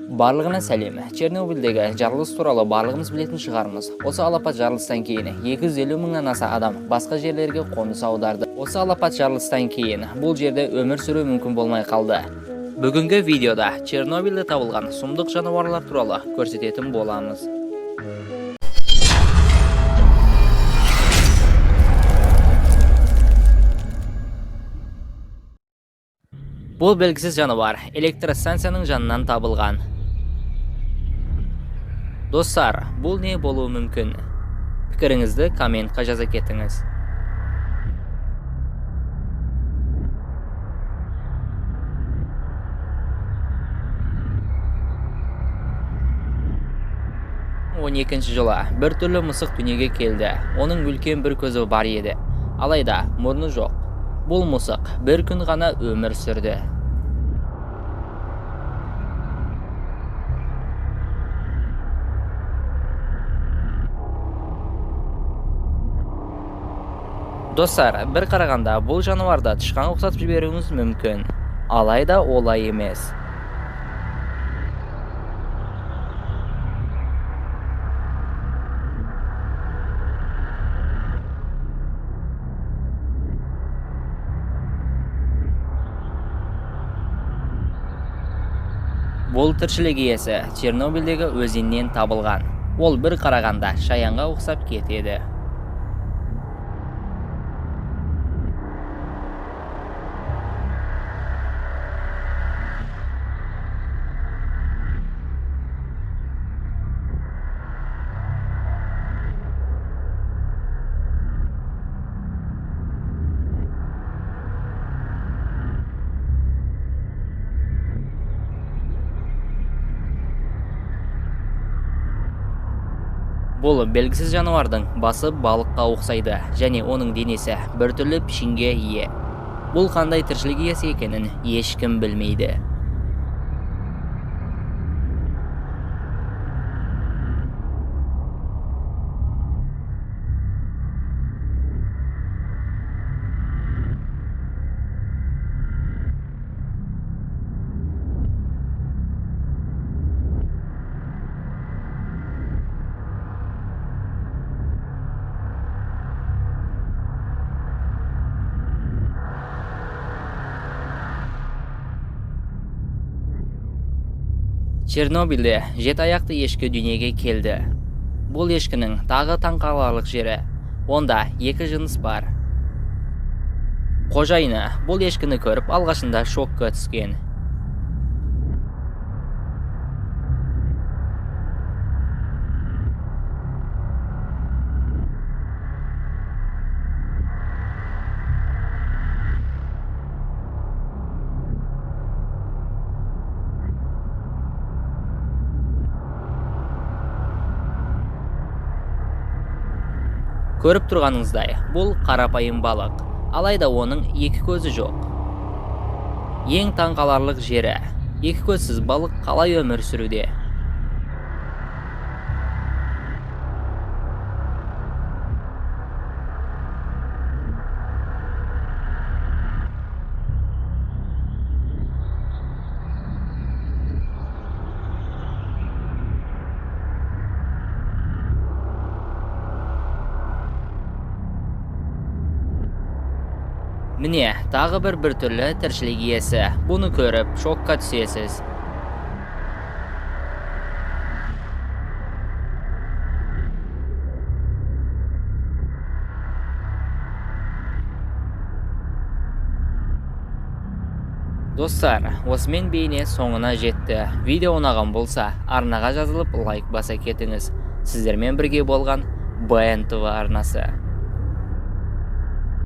Барлығына сәлем. Чернобыльдегі жарылыс туралы барлығымыз білетін шығармыз. Осы алапат жарылыстан кейін 250 мыңнан аса адам басқа жерлерге қоныс аударды. Осы алапат жарылыстан кейін бұл жерде өмір сүру мүмкін болмай қалды. Бүгінгі видеода Чернобыльде табылған сұмдық жануарлар туралы көрсететін боламыз. Бұл белгісіз жануар электростанцияның жанынан табылған. Достар, бұл не болуы мүмкін? Пікіріңізді комментқа жаза кетіңіз. Он екінші жылы бір түрлі мысық дүниеге келді. Оның үлкен бір көзі бар еді. Алайда мұрны жоқ. Бұл мысық бір күн ғана өмір сүрді. Достар, бір қарағанда бұл жануарды тышқанға ұқсатып жіберуіңіз мүмкін. Алайда олай емес. Бұл тіршілік иесі Чернобыльдегі өзеннен табылған. Ол бір қарағанда шаянға ұқсап кетеді. Бұл белгісіз жануардың басы балыққа ұқсайды және оның денесі біртүрлі пішінге ие. Бұл қандай тіршілік иесі екенін ешкім білмейді. Чернобыльде жеті аяқты ешкі дүниеге келді. Бұл ешкінің тағы таңқаларлық жері. Онда екі жыныс бар. Қожайыны бұл ешкіні көріп алғашында шокқа түскен. Көріп тұрғаныңыздай, бұл қарапайым балық, алайда оның екі көзі жоқ. Ең таңқаларлық жері, екі көзсіз балық қалай өмір сүруде? Міне, тағы бір түрлі тіршілік иесі. Бұны көріп, шокқа түсесіз. Достар, осымен бейне соңына жетті. Видео ұнаған болса, арнаға жазылып лайк баса кетіңіз. Сіздермен бірге болған БНТV арнасы.